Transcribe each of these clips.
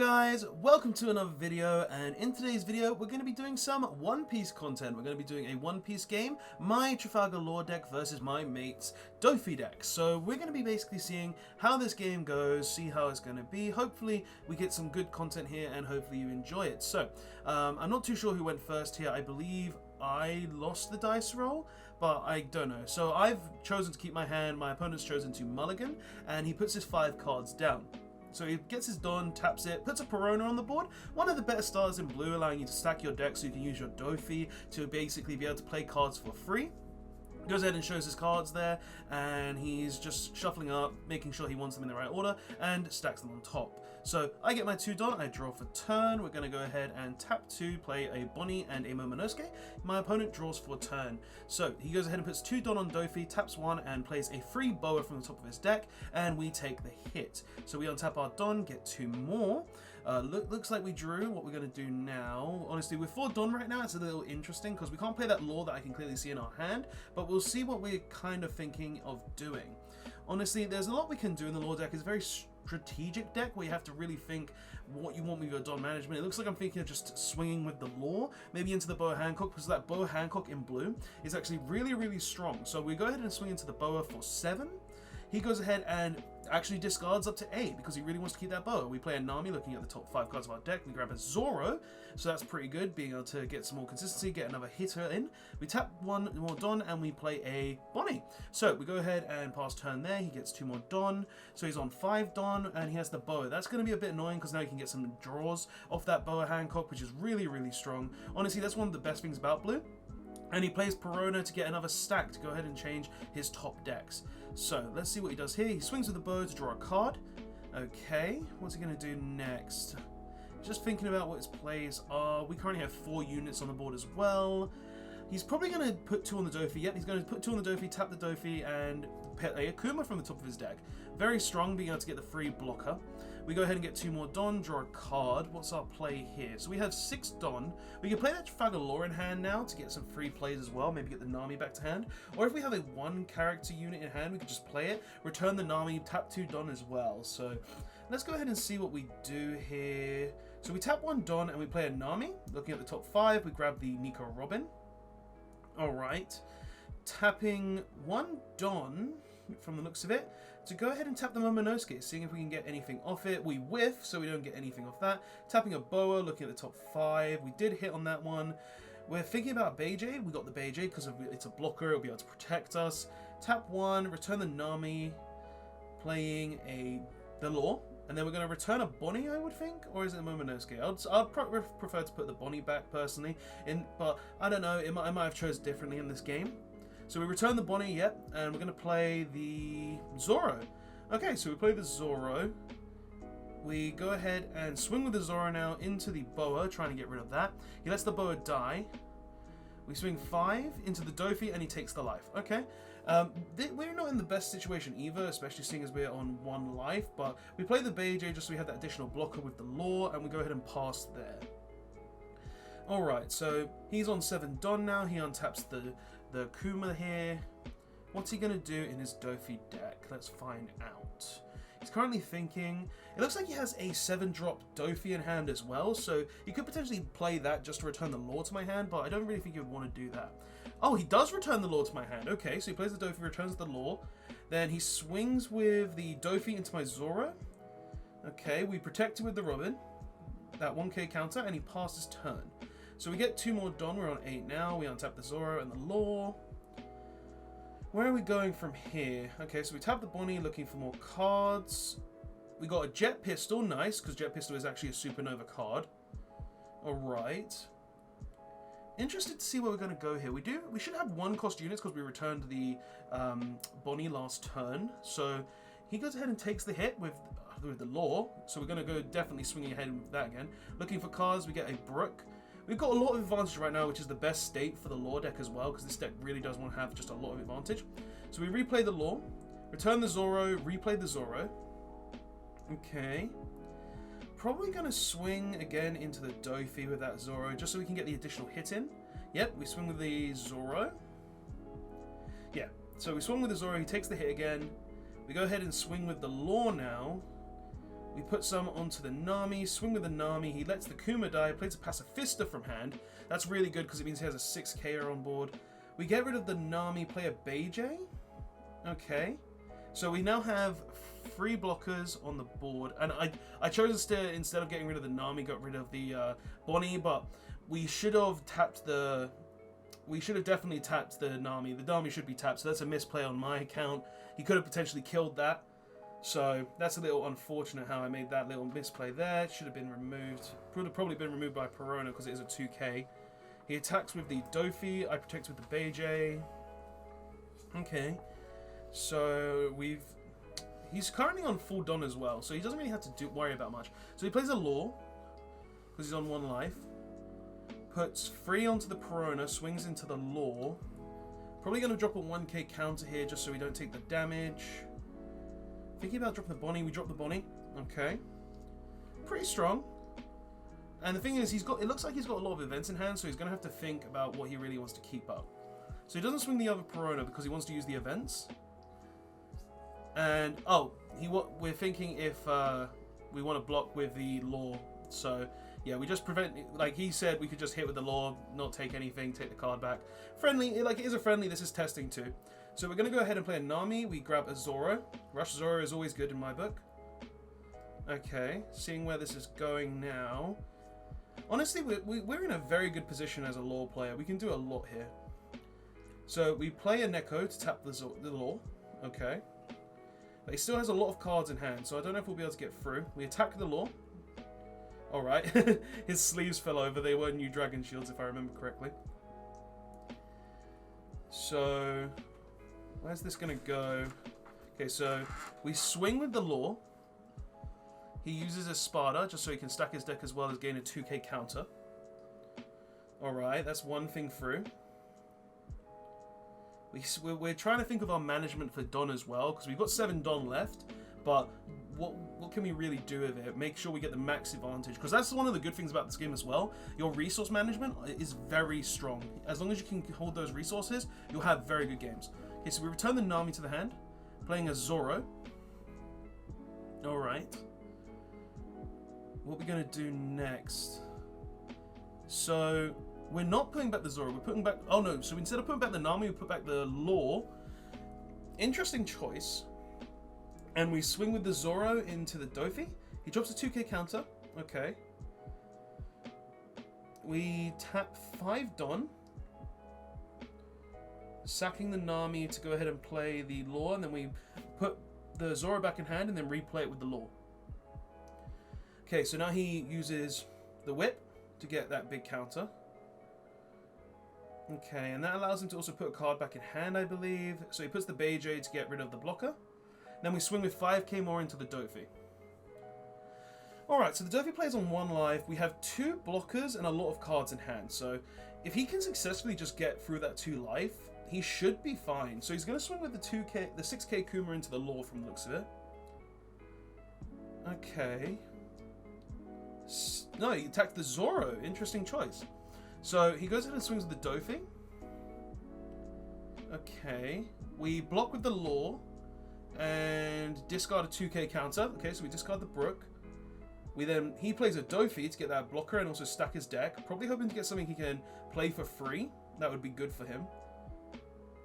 guys, welcome to another video, and in today's video we're going to be doing some One Piece content. We're going to be doing a One Piece game, my Trafalgar lore deck versus my mate's Doflamingo deck. So we're going to be basically seeing how this game goes, see how it's going to be. Hopefully we get some good content here and hopefully you enjoy it. So I'm not too sure who went first here. I believe I lost the dice roll, but I don't know. So I've chosen to keep my hand, my opponent's chosen to mulligan, and he puts his 5 cards down. So he gets his Don, taps it, puts a Perona on the board, one of the better stars in blue, allowing you to stack your deck so you can use your Doflamingo to basically be able to play cards for free. Goes ahead and shows his cards there, and he's just shuffling up, making sure he wants them in the right order, and stacks them on top. So I get my 2 Don, I draw for turn. We're going to go ahead and tap 2, play a Bonnie and a Momonosuke. My opponent draws for turn. So he goes ahead and puts 2 Don on Doflamingo, taps 1, and plays a free Boa from the top of his deck, and we take the hit. So we untap our Don, get 2 more. Looks like we drew. What we're going to do now, honestly, with 4 Don right now, it's a little interesting because we can't play that lore that I can clearly see in our hand, but we'll see what we're kind of thinking of doing. Honestly, there's a lot we can do in the lore deck. It's a very strategic deck where you have to really think what you want with your Don management. It looks like I'm thinking of just swinging with the lore, maybe into the Boa Hancock, because that Boa Hancock in blue is actually really, really strong. So we go ahead and swing into the Boa for 7. He goes ahead and actually discards up to 8 because he really wants to keep that Boa. We play a Nami looking at the top 5 cards of our deck. We grab a Zoro, so that's pretty good, being able to get some more consistency, get another hitter in. We tap 1 more Don and we play a Bonnie. So we go ahead and pass turn there. He gets 2 more Don, so he's on 5 Don and he has the Boa. That's going to be a bit annoying because now he can get some draws off that Boa Hancock, which is really, really strong. Honestly, that's one of the best things about blue. And he plays Perona to get another stack to go ahead and change his top decks. So let's see what he does here. He swings with the Boa to draw a card. Okay, what's he going to do next? Just thinking about what his plays are. We currently have 4 units on the board as well. He's probably going to put 2 on the Doflamingo. Yep, he's going to put 2 on the Doflamingo, tap the Doflamingo, and pet a Akuma from the top of his deck. Very strong, being able to get the free blocker. We go ahead and get 2 more Don, draw a card. What's our play here? So we have 6 Don. We can play that Trafalgar lore in hand now to get some free plays as well. Maybe get the Nami back to hand. Or if we have a 1 character unit in hand, we could just play it, return the Nami, tap 2 Don as well. So let's go ahead and see what we do here. So we tap 1 Don and we play a Nami. Looking at the top 5, we grab the Nico Robin. Alright. Tapping 1 Don from the looks of it to go ahead and tap the Momonosuke, seeing if we can get anything off it. We whiff, so we don't get anything off that. Tapping a Boa, looking at the top 5. We did hit on that one. We're thinking about Beijing. We got the Beijing because it's a blocker. It'll be able to protect us. Tap 1, return the Nami, playing the lore. And then we're going to return a Bonnie, I would think? Or is it a Momonosuke? I'd prefer to put the Bonnie back, personally. But I don't know. I might have chosen differently in this game. So we return the Bonnie, yep, and we're going to play the Zoro. Okay, so we play the Zoro. We go ahead and swing with the Zoro now into the Boa, trying to get rid of that. He lets the Boa die. We swing 5 into the Doflamingo, and he takes the life. Okay, we're not in the best situation either, especially seeing as we're on 1 life, but we play the Beijing just so we have that additional blocker with the lore, and we go ahead and pass there. Alright, so he's on 7 Don now. He untaps the Kuma here. What's he going to do in his Doflamingo deck? Let's find out. He's currently thinking. It looks like he has a 7-drop Doflamingo in hand as well, so he could potentially play that just to return the lore to my hand, but I don't really think he would want to do that. Oh, he does return the lore to my hand. Okay, so he plays the Doflamingo, returns the lore. Then he swings with the Doflamingo into my Zoro. Okay, we protect it with the Robin. That 1k counter, and he passes turn. So we get 2 more Don. We're on 8 now. We untap the Zoro and the lore. Where are we going from here? Okay, so we tap the Bonnie, looking for more cards. We got a Jet Pistol. Nice, because Jet Pistol is actually a Supernova card. Alright. Interested to see where we're going to go here. We should have 1-cost units because we returned the Bonnie last turn. So he goes ahead and takes the hit with the lore. So we're going to go definitely swinging ahead with that again. Looking for cards, we get a Brook. We've got a lot of advantage right now, which is the best state for the lore deck as well, because this deck really does want to have just a lot of advantage. So we replay the lore, return the Zoro, replay the Zoro. Okay. Probably going to swing again into the Doflamingo with that Zoro, just so we can get the additional hit in. Yep, we swing with the Zoro. Yeah, so we swing with the Zoro, he takes the hit again. We go ahead and swing with the lore now. We put some onto the Nami, swing with the Nami, he lets the Kuma die, plays a Pacifista from hand. That's really good because it means he has a 6K'er on board. We get rid of the Nami, play a Beijing. Okay. So we now have 3 blockers on the board. And I chose to, instead of getting rid of the Nami, got rid of the Bonnie, but we should have tapped the... We should have definitely tapped the Nami. The Nami should be tapped, so that's a misplay on my account. He could have potentially killed that. So that's a little unfortunate how I made that little misplay there. It should have been removed. Would have probably been removed by Perona because it is a 2K. He attacks with the Dofi. I protect with the Beijing. Okay. So he's currently on full Don as well, so he doesn't really have to worry about much. So he plays a Law because he's on 1 life. Puts 3 onto the Perona, swings into the Law. Probably going to drop a 1K counter here just so we don't take the damage. Thinking about dropping the Bonnie, we drop the Bonnie. Okay. Pretty strong. And the thing is, it looks like he's got a lot of events in hand, so he's going to have to think about what he really wants to keep up. So he doesn't swing the other Perona because he wants to use the events. And, we're thinking if we want to block with the Law. So, yeah, we just prevent, like he said, we could just hit with the Law, not take anything, take the card back. Friendly, like it is a friendly, this is testing too. So we're going to go ahead and play a Nami. We grab a Zoro. Rush Zoro is always good in my book. Okay, seeing where this is going now. Honestly, we're in a very good position as a Law player. We can do a lot here. So we play a Neko to tap the Law. Okay. But he still has a lot of cards in hand, so I don't know if we'll be able to get through. We attack the Law. Alright. His sleeves fell over. They were new Dragon Shields, if I remember correctly. So... where's this going to go? Okay, so we swing with the Law. He uses a Spada just so he can stack his deck as well as gain a 2K counter. Alright, that's one thing through. We're trying to think of our management for Don as well, because we've got 7 Don left, but what can we really do with it? Make sure we get the max advantage, because that's one of the good things about this game as well. Your resource management is very strong. As long as you can hold those resources, you'll have very good games. Okay, so we return the Nami to the hand, playing a Zoro. Alright. What are we going to do next? So, we're not putting back the Zoro, we're putting back... oh no, so instead of putting back the Nami, we put back the Law. Interesting choice. And we swing with the Zoro into the Dofi. He drops a 2K counter. Okay. We tap 5 Don. Sacking the Nami to go ahead and play the Law, and then we put the Zoro back in hand and then replay it with the Law. Okay, so now he uses the Whip to get that big counter. Okay, and that allows him to also put a card back in hand, I believe. So he puts the Beijing to get rid of the blocker. Then we swing with 5K more into the Dofi. Alright, so the Dofi plays on 1 life. We have 2 blockers and a lot of cards in hand. So if he can successfully just get through that 2 life, he should be fine. So he's going to swing with the 6K Kuma into the Law from the looks of it. Okay. No, he attacked the Zoro. Interesting choice. So he goes ahead and swings with the Dofi. Okay. We block with the Law and discard a 2K counter. Okay, so we discard the Brook. He plays a Dofi to get that blocker and also stack his deck. Probably hoping to get something he can play for free. That would be good for him.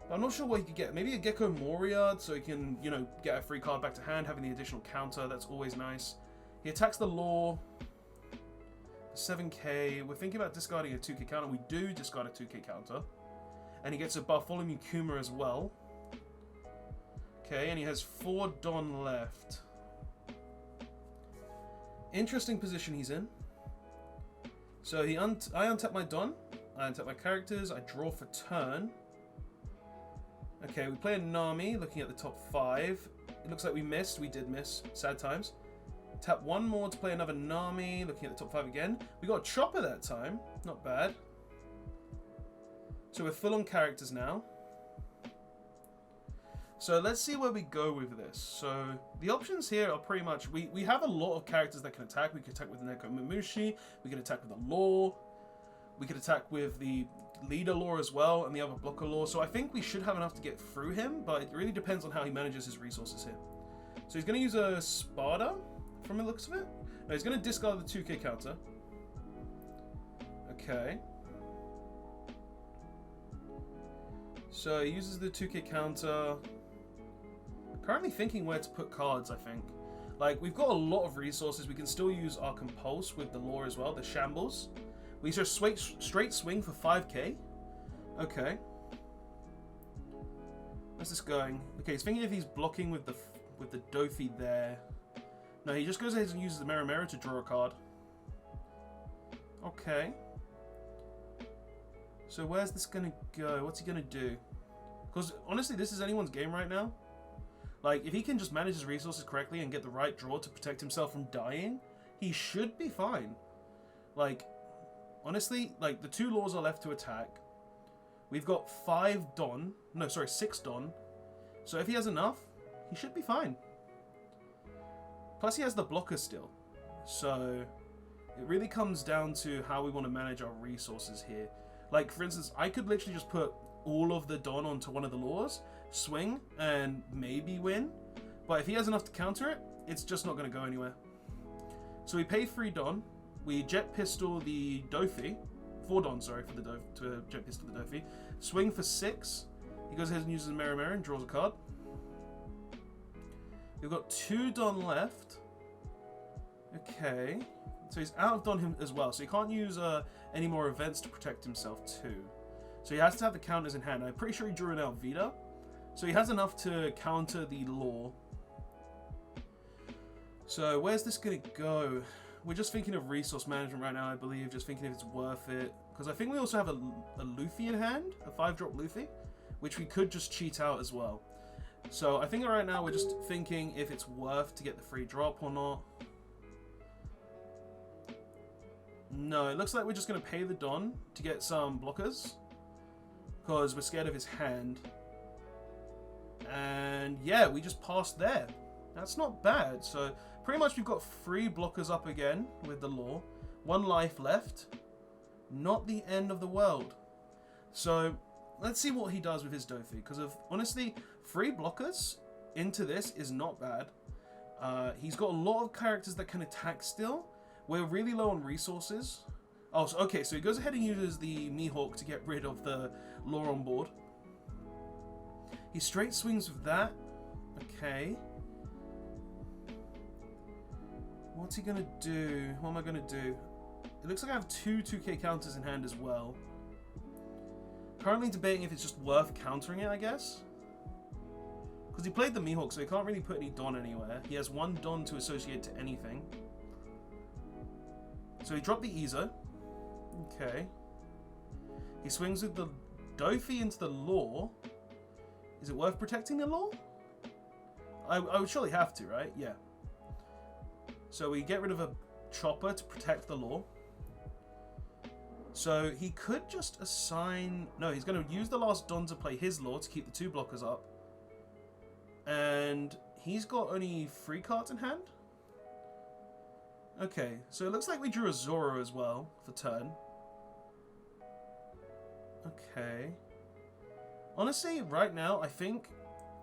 But I'm not sure what he could get. Maybe a Gecko Moriard so he can, you know, get a free card back to hand, having the additional counter. That's always nice. He attacks the Law. 7K. We're thinking about discarding a 2K counter. We do discard a 2K counter. And he gets a Bartholomew Kuma as well. Okay, and he has 4 Don left. Interesting position he's in. So I untap my Don. I untap my characters. I draw for turn. Okay, we play a Nami, looking at the top 5. It looks like we missed. We did miss. Sad times. Tap 1 more to play another Nami, looking at the top 5 again. We got a Chopper that time. Not bad. So we're full on characters now. So let's see where we go with this. So the options here are pretty much... We have a lot of characters that can attack. We can attack with the Neko Mamushi. We can attack with the Law. We could attack with the Leader Law as well, and the other Blocker Law. So I think we should have enough to get through him, but it really depends on how he manages his resources here. So he's going to use a Spada from the looks of it. No, he's going to discard the 2k counter. Okay. So he uses the 2k counter. Currently thinking where to put cards, I think. Like, we've got a lot of resources. We can still use our Compulse with the Law as well, the Shambles. We just straight swing for 5k. Okay. Where's this going? Okay, he's thinking if he's blocking with the Dofi there. No, he just goes ahead and uses the Mirror to draw a card. Okay. So where's this gonna go? What's he gonna do? Because honestly, this is anyone's game right now. Like, if he can just manage his resources correctly and get the right draw to protect himself from dying, he should be fine. Like, honestly, like, the 2 Laws are left to attack. We've got 6 Don. So if he has enough, he should be fine. Plus he has the blocker still. So it really comes down to how we want to manage our resources here. Like, for instance, I could literally just put all of the Don onto one of the Laws, swing, and maybe win. But if he has enough to counter it, it's just not going to go anywhere. So we pay 3 Don. We Jet Pistol the Dofi. 4 Don, sorry, for the to Jet Pistol the Dofi. Swing for 6. He goes ahead and uses a Mirror and draws a card. We've got 2 Don left. Okay. So he's out of Don him as well. So he can't use any more events to protect himself too. So he has to have the counters in hand. I'm pretty sure he drew an Alvida. So he has enough to counter the Law. So where's this going to go? We're just thinking of resource management right now, I believe. Just thinking if it's worth it. Because I think we also have a Luffy in hand. A 5-drop Luffy. Which we could just cheat out as well. So I think right now we're just thinking if it's worth to get the free drop or not. No, it looks like we're just going to pay the Don to get some blockers. Because we're scared of his hand. And yeah, we just passed there. That's not bad. So pretty much we've got 3 blockers up again with the Law. 1 life left. Not the end of the world. So let's see what he does with his Dofi. Because honestly, 3 blockers into this is not bad. He's got a lot of characters that can attack still. We're really low on resources. Oh, so, okay, so he goes ahead and uses the Mihawk to get rid of the Law on board. He straight swings with that. Okay. What's he gonna do? What am I gonna do? It looks like I have 2 2k counters in hand as well. Currently debating if it's just worth countering it, I guess. Because he played the Mihawk, so he can't really put any Don anywhere. He has 1 Don to associate to anything. So he dropped the Izo. Okay. He swings with the Dofi into the Law. Is it worth protecting the Law? I would surely have to, right? Yeah. So we get rid of a Chopper to protect the Law. So he could just assign... No, he's going to use the last Don to play his Law to keep the 2 blockers up. And he's got only 3 cards in hand. Okay, so it looks like we drew a Zoro as well for turn. Okay. Honestly, right now, I think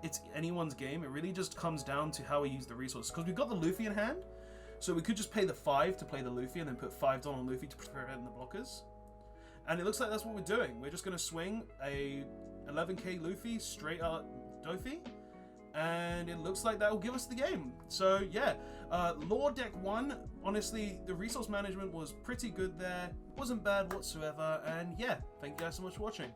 it's anyone's game. It really just comes down to how we use the resources. Because we've got the Luffy in hand, so we could just pay the 5 to play the Luffy and then put 5 Don on Luffy to prevent the blockers. And it looks like that's what we're doing. We're just going to swing a 11k Luffy straight up Dofi. And it looks like that will give us the game. So yeah, Law deck 1, honestly, the resource management was pretty good there. Wasn't bad whatsoever. And yeah, thank you guys so much for watching.